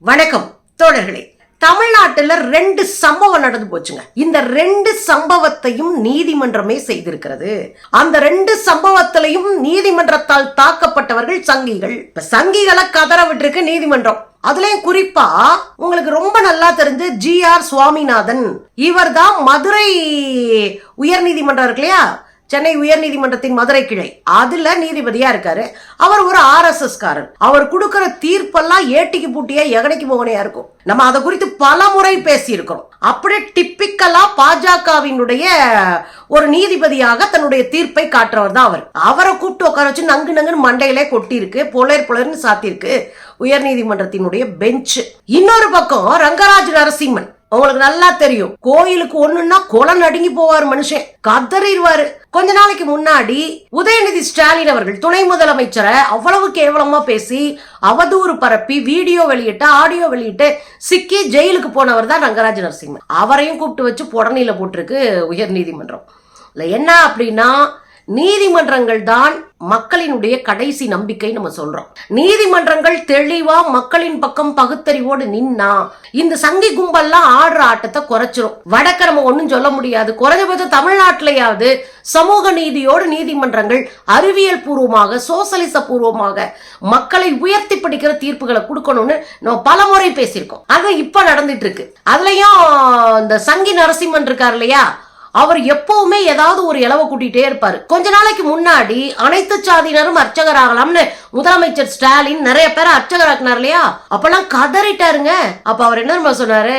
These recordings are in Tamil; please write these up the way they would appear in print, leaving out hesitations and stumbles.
வணக்கம் தோழர்களே. தமிழ்நாட்டுல 2 சம்பவம் நடந்து போச்சுங்க. இந்த 2 சம்பவத்தையும் நீதிமன்றமே செய்திருக்கிறது. அந்த 2 சம்பவத்திலையும் நீதிமன்றத்தால் தாக்கப்பட்டவர்கள் சங்கிகள். இப்ப சங்கிகளை கதற விட்டுருக்கு நீதிமன்றம். அதுலயும் குறிப்பா உங்களுக்கு ரொம்ப நல்லா தெரிஞ்ச ஜி.ஆர். சுவாமிநாதன், இவர் தான் மதுரை உயர் நீதிமன்றம் இருக்கு இல்லையா, சென்னை உயர் நீதிமன்றத்தின் மதுரை கிளை, அதுல நீதிபதியா இருக்காரு. அவர் ஒரு RSS காரர். அவர் கொடுக்கிற தீர்ப்பெல்லாம் ஏட்டிக்கு பூட்டியா எகனைக்கு போகனையா இருக்கும். நம்ம அதை குறித்து பல முறை பேசி இருக்கிறோம். அப்படியே டிப்பிக்கலா பாஜகவினுடைய ஒரு நீதிபதியாக தன்னுடைய தீர்ப்பை காட்டுறவர் தான் அவர். அவரை கூப்பிட்டு உட்கார வச்சு நங்கு நங்குன்னு மண்டையிலே கொட்டி இருக்கு, புலர்னு சாத்திருக்கு உயர் நீதிமன்றத்தினுடைய பெஞ்ச். இன்னொரு பக்கம் ரங்கராஜ் நரசிம்மன், உங்களுக்கு நல்லா தெரியும், கோயிலுக்கு ஒண்ணுன்னா கொலை நடுங்கி போவார் மனுஷன், கதறிடுவாரு. கொஞ்ச நாளைக்கு முன்னாடி உதயநிதி ஸ்டாலின் அவர்கள் துணை முதலமைச்சரை அவ்வளவு கேவலமா பேசி அவதூறு பரப்பி வீடியோ வெளியிட்டு ஆடியோ வெளியிட்டு சிக்கி ஜெயிலுக்கு போனவர் தான் ரங்கராஜ் நரசிம்மன். அவரையும் கூப்பிட்டு வச்சு புடனில போட்டிருக்கு உயர் நீதிமன்றம். என்ன அப்படின்னா, நீதிமன்றங்கள் தான் மக்களினுடைய கடைசி நம்பிக்கை நம்ம சொல்றோம். நீதிமன்றங்கள் தெளிவா மக்களின் பக்கம் பகுத்தறிவோடு நின்னா இந்த சங்கி கும்பல்லாம் ஆடுற ஆட்டத்தை குறைச்சிரும். வடக்க நம்ம ஒண்ணும் சொல்ல முடியாது. குறைஞ்சபட்சம் தமிழ்நாட்டிலேயாவது சமூக நீதியோடு நீதிமன்றங்கள் அறிவியல் பூர்வமாக சோசலிச பூர்வமாக மக்களை உயர்த்தி படிக்கிற தீர்ப்புகளை கொடுக்கணும்னு நம்ம பல முறை பேசியிருக்கோம். அது இப்ப நடந்துட்டு இருக்கு. அதுலயும் இந்த சங்கி நரசிம்மன் இருக்கார் இல்லையா, அவர் எப்பவுமே ஏதாவது ஒரு இலவை கூட்டிட்டே இருப்பாரு. கொஞ்ச நாளைக்கு முன்னாடி அனைத்து சாதியினரும் அர்ச்சகர் ஆகலாம்னு முதலமைச்சர் ஸ்டாலின் நிறைய பேரை அர்ச்சகராக்குனார் இல்லையா, அப்பெல்லாம் கதறிட்டாருங்க. அப்ப அவர் என்ன சொன்னாரு,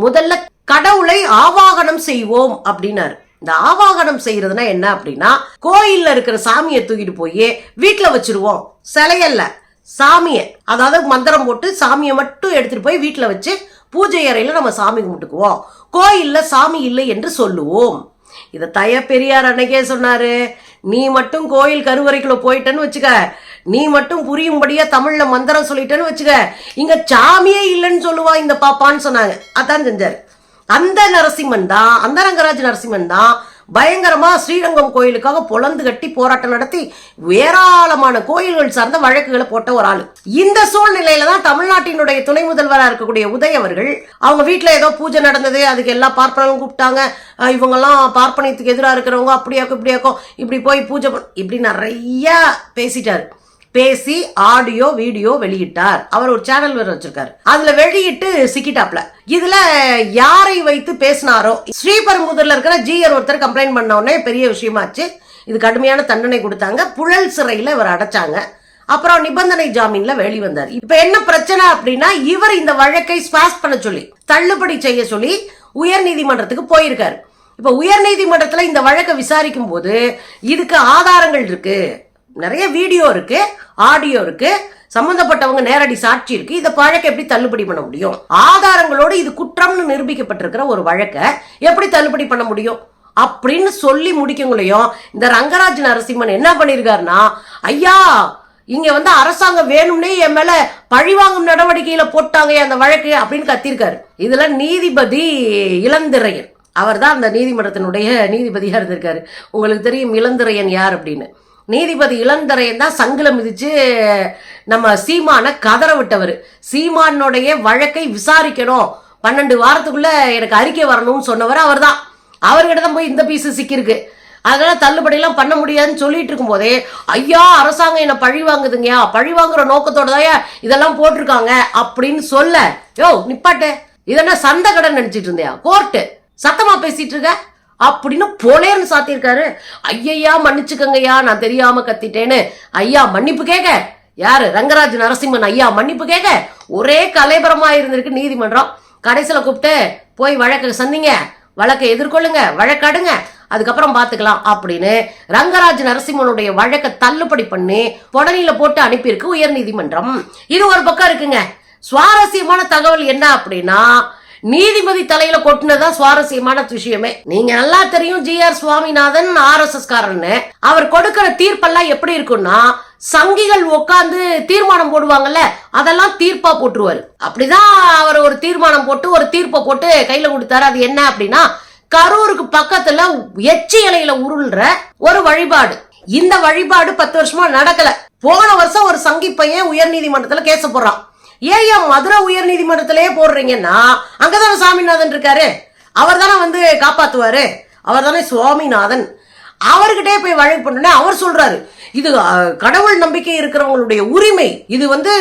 முதல்ல கடவுளை ஆவாகனம் செய்வோம் அப்படின்னாரு. இந்த ஆவாகனம் செய்யறதுனா என்ன அப்படின்னா, கோயில்ல இருக்கிற சாமியை தூக்கிட்டு போய் வீட்டுல வச்சிருவோம், சிலையல்ல சாமிய, அதாவது மந்திரம் போட்டு சாமியை மட்டும் எடுத்துட்டு போய் வீட்டுல வச்சு பூஜை அறையில நம்ம சாமி கும்பிட்டுக்குவோம், கோயில்ல சாமி இல்லை என்று சொல்லுவோம். இத தய பெரியார் அன்னைக்கே சொன்னாரு. நீ மட்டும் கோயில் கருவறைக்குள்ள போயிட்டேன்னு வச்சுக்க, நீ மட்டும் புரியும்படியா தமிழ்ல மந்திரம் சொல்லிட்டேன்னு வச்சுக்க, இங்க சாமியே இல்லைன்னு சொல்லுவா இந்த பாப்பான்னு சொன்னாங்க. அதான் செஞ்சாரு. அந்த நரசிம்மன் தான், அந்த ரங்கராஜ் நரசிம்மன் தான் பயங்கரமா ஸ்ரீரங்கம் கோயிலுக்காக பொலந்து கட்டி போராட்டம் நடத்தி ஏராளமான கோயில்கள் சார்ந்த வழக்குகளை போட்ட ஒரு ஆளு. இந்த சூழ்நிலையில தான் தமிழ்நாட்டினுடைய துணை முதல்வராக இருக்கக்கூடிய உதய் அவர்கள், அவங்க வீட்டுல ஏதோ பூஜை நடந்தது, அதுக்கு எல்லா பார்ப்பனரும் கூப்பிட்டாங்க, இவங்க எல்லாம் பார்ப்பனத்துக்கு எதிராக இருக்கிறவங்க அப்படியாக்கும் இப்படியாக்கும், இப்படி போய் பூஜை இப்படி நிறைய பேசிட்டாரு. பேசி ஆடியோ வீடியோ வெளியிட்டார். அவர் ஒரு சேனல் வேற வச்சிருக்காரு. அதுல வெளியிட்டு சிக்கிட்டாப்ல. இதுல யாரை வைத்து பேசினாரோ, ஸ்ரீபெரும்புதூர்ல இருக்கிற ஜிஆர் ஒருத்தர் கம்ப்ளைண்ட் பண்ண உடனே பெரிய விஷயமாச்சு. இது கடுமையான தண்டனை கொடுத்தாங்க. புழல் சிறையில இவர் அடைச்சாங்க. அப்புறம் நிபந்தனை ஜாமீன்ல வெளி வந்தார். இப்ப என்ன பிரச்சனை அப்படின்னா, இவர் இந்த வழக்கை ஸ்பாஸ் பண்ண சொல்லி தள்ளுபடி செய்ய சொல்லி உயர் நீதிமன்றத்துக்கு போயிருக்காரு. இப்ப உயர் நீதிமன்றத்துல இந்த வழக்கை விசாரிக்கும் போது இதுக்கு ஆதாரங்கள் இருக்கு, நிறைய வீடியோ இருக்கு, ஆடியோ இருக்கு, சம்பந்தப்பட்டவங்க நேரடி சாட்சி இருக்கு. இதை வழக்கை எப்படி தள்ளுபடி பண்ண முடியும்? ஆதாரங்களோடு இது குற்றம்னு நிரூபிக்கப்பட்டிருக்கிற ஒரு வழக்கை எப்படி தள்ளுபடி பண்ண முடியும் அப்படின்னு சொல்லி முடிக்கங்களையும் இந்த ரங்கராஜ் நரசிம்மன் என்ன பண்ணிருக்காருன்னா, ஐயா இங்க அரசாங்கம் வேணும்னே என் மேல பழிவாங்கும் நடவடிக்கையில போட்டாங்க அந்த வழக்கு அப்படின்னு கத்திருக்காரு. இதுல நீதிபதி இளந்திரையன், அவர் தான் அந்த நீதிமன்றத்தினுடைய நீதிபதியா இருந்திருக்காரு. உங்களுக்கு தெரியும் இளந்திரையன் யார் அப்படின்னு. நீதிபதி இளந்திரையன் தான் சங்கில மிதிச்சு நம்ம சீமான கதற விட்டவர். சீமானுடைய வழக்கை விசாரிக்கணும், 12 வாரத்துக்குள்ள எனக்கு அறிக்கை வரணும்னு சொன்னவர் அவர் தான். அவர்கிட்ட தான் போய் இந்த பீஸ் சிக்கிருக்கு. அதனால தள்ளுபடி எல்லாம் பண்ண முடியாதுன்னு சொல்லிட்டு இருக்கும் போதே, ஐயா அரசாங்கம் என்ன பழி வாங்குதுங்கயா, பழி வாங்குற நோக்கத்தோட தான் இதெல்லாம் போட்டிருக்காங்க அப்படின்னு சொல்ல, யோ நிப்பாட்டு, இதெல்லாம் சந்த கடன் நினைச்சிட்டு இருந்தியா, கோர்ட்டு சத்தமா பேசிட்டு இருக்க அப்படின்னு போலேன்னு சாத்திருக்காரு. ஐயா மன்னிச்சுக்கங்கய்யா, நான் தெரியாம கத்திட்டேன்னு ஐயா மன்னிப்பு கேட்க, யாரு ரங்கராஜ் நரசிம்மன் ஐயா மன்னிப்பு கேட்க ஒரே கலைபரமா இருந்திருக்கு நீதிமன்றம். கடைசியில கூப்பிட்டு போய் வழக்கு சந்திங்க, வழக்கை எதிர்கொள்ளுங்க, வழக்காடுங்க, அதுக்கப்புறம் பாத்துக்கலாம் அப்படின்னு ரங்கராஜ் நரசிம்மனுடைய வழக்கை தள்ளுபடி பண்ணி புடனில போட்டு அனுப்பியிருக்கு உயர் நீதிமன்றம். இது ஒரு பக்கம் இருக்குங்க. சுவாரஸ்யமான தகவல் என்ன அப்படின்னா, நீதிபதி தலையில கொட்டினதான் சுவாரஸ்யமான விஷயமே. நீங்க நல்லா தெரியும் ஜி.ஆர். சுவாமிநாதன் RSS காரன்னு. அவர் கொடுக்கிற தீர்ப்பெல்லாம் எப்படி இருக்குன்னா, சங்கிகள் உட்கார்ந்து தீர்மானம் போடுவாங்கல்ல, அதெல்லாம் தீர்ப்பா போட்டுருவாரு. அப்படிதான் அவர் ஒரு தீர்மானம் போட்டு ஒரு தீர்ப்பை போட்டு கையில கொடுத்தாரு. அது என்ன அப்படின்னா, கரூருக்கு பக்கத்துல எச்சி இலையில உருள்ற ஒரு வழிபாடு. இந்த வழிபாடு 10 வருஷமா நடக்கல. போன வருஷம் ஒரு சங்கி பையன் உயர் நீதிமன்றத்துல கேச போடுறான். ஏன் மதுரை உயர் நீதிமன்றத்திலேயே போடுறீங்கன்னா அங்கதானே சாமிநாதன் இருக்காரு, அவர் தானே வந்து காப்பாத்துவாரு, அவர் தானே சுவாமிநாதன். அவர்கிட்டே போய் வழக்கு பண்ண அவர் சொல்றாரு இது கடவுள் நம்பிக்கை இருக்கிறவங்களுடைய உரிமை, இது வந்து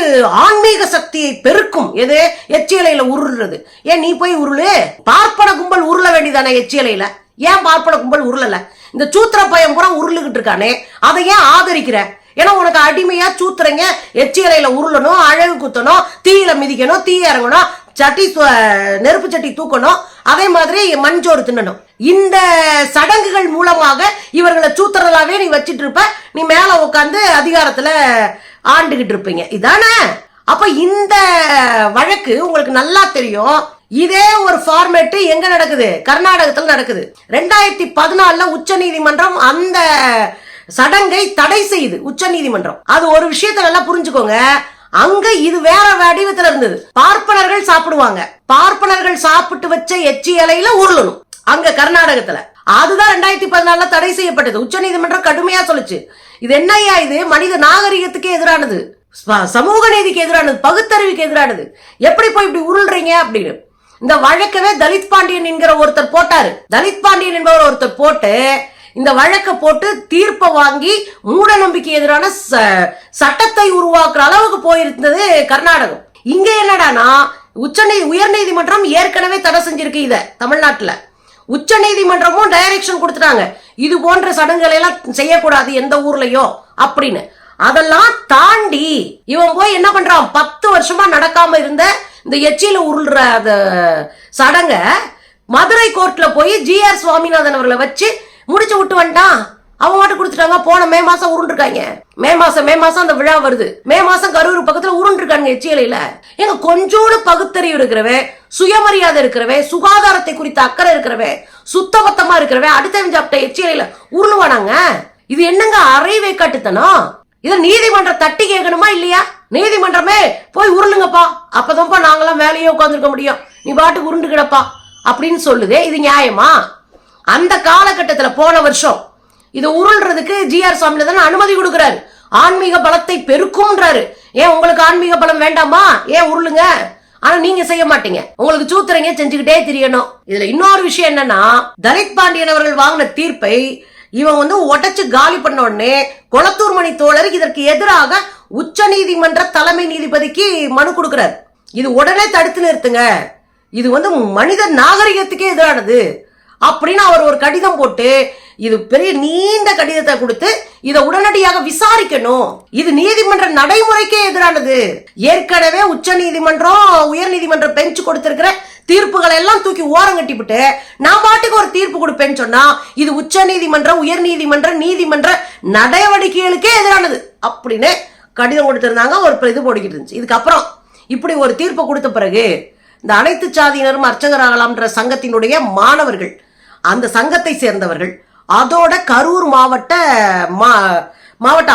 ஆன்மீக சக்தியை பெருக்கும். எது எச்சியலையில உருள்றது, ஏன் நீ போய் உருளு, பார்ப்பன கும்பல் உருள வேண்டியதானே எச்சியலையில, ஏன் பார்ப்பன கும்பல் உருளல? இந்த சூத்திர பயம் பூரா உருளுகிட்டு இருக்கானே அதை ஏன் ஆதரிக்கிற? ஏன்னா உனக்கு அடிமையா சூத்திரங்க எச்சியலையில உருளணும், அழகு குத்தணும், தீயில மிதிக்கணும், தீ இறங்கணும், சட்டி நெருப்பு சட்டி தூக்கணும், அதே மாதிரி மஞ்சோறு தின்னணும். இந்த சடங்குகள் மூலமாக இவர்களை சூத்திரலாவே நீ வச்சிட்டு இருப்ப, நீ மேல உட்காந்து அதிகாரத்துல ஆண்டுகிட்டு இருப்பீங்க, இதானே? அப்ப இந்த வழக்கு உங்களுக்கு நல்லா தெரியும். இதே ஒரு ஃபார்மேட் எங்க நடக்குது? கர்நாடகத்தில் நடக்குது. 2014 உச்ச நீதிமன்றம் அந்த சடங்கை தடை செய்யுது. உச்ச நீதிமன்றம் அது ஒரு விஷயத்தை நல்லா புரிஞ்சுக்கோங்க. அங்க இது வேற வடிவத்துல இருந்தது. பார்ப்பனர்கள் சாப்பிடுவாங்க, பார்ப்பனர்கள் சாப்பிட்டு வச்ச எச்சி இலையில உருளணும் அங்க கர்நாடகத்துல. அதுதான் 2014 தடை செய்யப்பட்டது. உச்ச நீதிமன்றம் கடுமையா சொல்லுச்சு, இது என்னையா, இது மனித நாகரிகத்துக்கு எதிரானது, சமூக நீதிக்கு எதிரானது, பகுத்தறிவுக்கு எதிரானது, எப்படி போய் இப்படி உருள்றீங்க அப்படின்னு. இந்த வழக்கவே தலித் பாண்டியன் என்கிற ஒருத்தர் போட்டாரு. தலித் பாண்டியன் என்பவர் ஒருத்தர் போட்டு இந்த வழக்கை போட்டு தீர்ப்பை வாங்கி மூட நம்பிக்கை எதிரான சட்டத்தை உருவாக்குற அளவுக்கு போயிருந்தது கர்நாடகம். இங்க என்னடானா உயர் நீதிமன்றம் ஏற்கனவே தடை செஞ்சிருக்கு இத தமிழ்நாட்டுல. உச்ச நீதிமன்றமும் டைரக்ஷன் கொடுத்துட்டாங்க, இது போன்ற சடங்குகளை எல்லாம் செய்யக்கூடாது எந்த ஊர்லயோ அப்படின்னு. அதெல்லாம் தாண்டி இவன் போய் என்ன பண்றான், 10 வருஷமா நடக்காம இருந்த இந்த எச்சியில உருள்ற சடங்க மதுரை கோர்ட்ல போய் GR சுவாமிநாதன் அவர்களை வச்சு முடிச்சு விட்டு வந்துட்டான். அவங்க மட்டும் கொடுத்துட்டாங்க. போன மே மாசம் உருண்டிருக்காங்க. மே மாசம் அந்த விழா வருது. மே மாசம் கரூர் பக்கத்துல உருண்டிருக்காங்க எச்சியலையில. எங்க கொஞ்சோடு பகுத்தறிவு இருக்கிறவே, சுயமரியாதை இருக்கிறவே, சுகாதாரத்தை குறித்த அக்கறை இருக்கிறவே, சுத்தபத்தமா இருக்கிறவே அடுத்த சாப்பிட்ட எச்சியலையில உருளுவானாங்க. இது என்னங்க அரை வேக்காட்டுத்தனம்? இத நீதிமன்ற தட்டி கேட்கணுமா இல்லையா? நீதிமன்றமே போய் உருளுங்கப்பா, அப்பதான்ப்பா நாங்களாம் வேலையே உட்காந்துருக்க முடியும், நீ பாட்டுக்கு உருண்டு கிடப்பா அப்படின்னு சொல்லுதே, இது நியாயமா? அந்த காலகட்டத்தில் போன வருஷம் இது உருள்றதுக்கு GR சுவாமிநாதன் அனுமதி கொடுக்கிறாரு. ஆன்மீக பலத்தை பெருக்கும்ன்றாரு. ஏன் உங்களுக்கு ஆன்மீக பலம் வேண்டாமா? ஏன் உருளுங்க, ஆனா நீங்க செய்ய மாட்டீங்க, உங்களுக்கு சூத்திரங்க செஞ்சுக்கிட்டே தெரியணும். இதுல இன்னொரு விஷயம் என்னன்னா, தலித் பாண்டியன் அவர்கள் வாங்கின தீர்ப்பை இவன் வந்து உடைச்சு காலி பண்ண உடனே கொளத்தூர் மணி தோழர் இதற்கு எதிராக உச்ச நீதிமன்ற தலைமை நீதிபதிக்கு மனு கொடுக்கிறார். இது உடனே தடுத்து நிறுத்துங்க, இது வந்து மனித நாகரிகத்துக்கே எதிரானது அப்படின்னு அவர் ஒரு கடிதம் போட்டு, இது பெரிய நீண்ட கடிதத்தை கொடுத்து இதை உடனடியாக விசாரிக்கணும், இது நீதிமன்ற நடைமுறைக்கே எதிரானது. ஏற்கனவே உச்ச நீதிமன்றம் உயர் நீதிமன்ற பெஞ்ச் கொடுத்திருக்கிற தீர்ப்புகளை எல்லாம் தூக்கி ஓரம் கட்டிவிட்டு நான் பாட்டுக்கு ஒரு தீர்ப்பு கொடுப்பேன்னு சொன்னா இது உச்ச நீதிமன்ற உயர் நீதிமன்ற நடவடிக்கைகளுக்கே எதிரானது அப்படின்னு கடிதம் கொடுத்திருந்தாங்க. ஒரு இது போட்டுக்கிட்டு இருந்துச்சு. இதுக்கப்புறம் இப்படி ஒரு தீர்ப்பு கொடுத்த பிறகு இந்த அனைத்து சாதியினரும் அர்ச்சகராகலாம்ன்ற சங்கத்தினுடைய மாணவர்கள், அந்த சங்கத்தை சேர்ந்தவர்கள், அதோட கரூர் மாவட்ட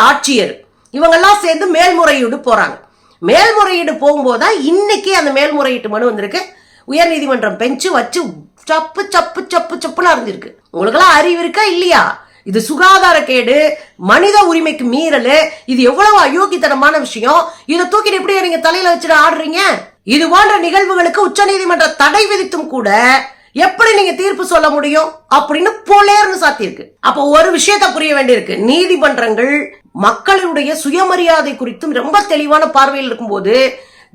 ஆட்சியர் இவங்கெல்லாம் சேர்ந்து மேல்முறையீடு போறாங்க. மேல்முறையீடு போகும்போதுதான் இன்னைக்கு அந்த மேல்முறையீட்டு மனு வந்திருக்கு. உயர் நீதிமன்றம் பெஞ்சு வச்சு சப்பு சப்பு சப்பு சப்புன்னு அறிஞ்சிருக்கு. உங்களுக்கு எல்லாம் அறிவு இருக்கா இல்லையா? இது சுகாதார கேடு, மனித உரிமைக்கு மீறல், இது எவ்வளவு அயோக்கியத்தனமான விஷயம். இதை தூக்கிட்டு எப்படி நீங்க தலையில வச்சுட்டு ஆடுறீங்க? இது போன்ற நிகழ்வுகளுக்கு உச்ச நீதிமன்ற தடை விதித்தும் கூட எப்படி நீங்க தீர்ப்பு சொல்ல முடியும் அப்படின்னு போலேர்னு சாத்தியிருக்கு. அப்ப ஒரு விஷயத்தை புரிய வேண்டியிருக்கு, நீதிமன்றங்கள் மக்களுடைய சுயமரியாதை குறித்தும் ரொம்ப தெளிவான பார்வையில் இருக்கும்போது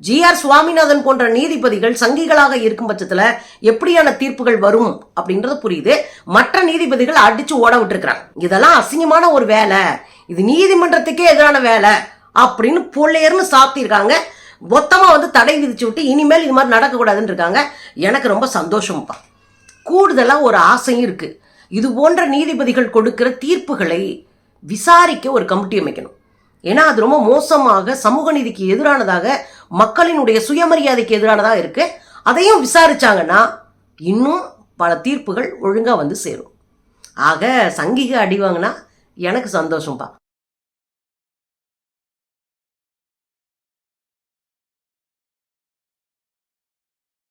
GR சுவாமிநாதன் போன்ற நீதிபதிகள் சங்கிகளாக இருக்கும் பட்சத்துல எப்படியான தீர்ப்புகள் வரும் அப்படின்றது புரியுது. மற்ற நீதிபதிகள் அடிச்சு ஓட விட்டுருக்காங்க. இதெல்லாம் அசிங்கமான ஒரு வேலை, இது நீதிமன்றத்துக்கே எதிரான வேலை அப்படின்னு பொல்லையர்னு சாத்திருக்காங்க. மொத்தமா வந்து தடை விதிச்சு விட்டு இனிமேல் இது மாதிரி நடக்க கூடாதுன்னு இருக்காங்க. எனக்கு ரொம்ப சந்தோஷம்ப்பா. கூடுதலா ஒரு ஆசையும் இருக்கு, இது போன்ற நீதிபதிகள் கொடுக்கிற தீர்ப்புகளை விசாரிக்க ஒரு கமிட்டி அமைக்கணும். ஏன்னா அது ரொம்ப மோசமாக சமூக நீதிக்கு எதிரானதாக, மக்களினுடைய சுயமரியாதைக்கு எதிரானதாக இருக்கு. அதையும் விசாரிச்சாங்கன்னா இன்னும் பல தீர்ப்புகள் ஒழுங்கா வந்து சேரும். ஆக சங்கிக அடி வாங்கினா எனக்கு சந்தோஷம்ப்பா.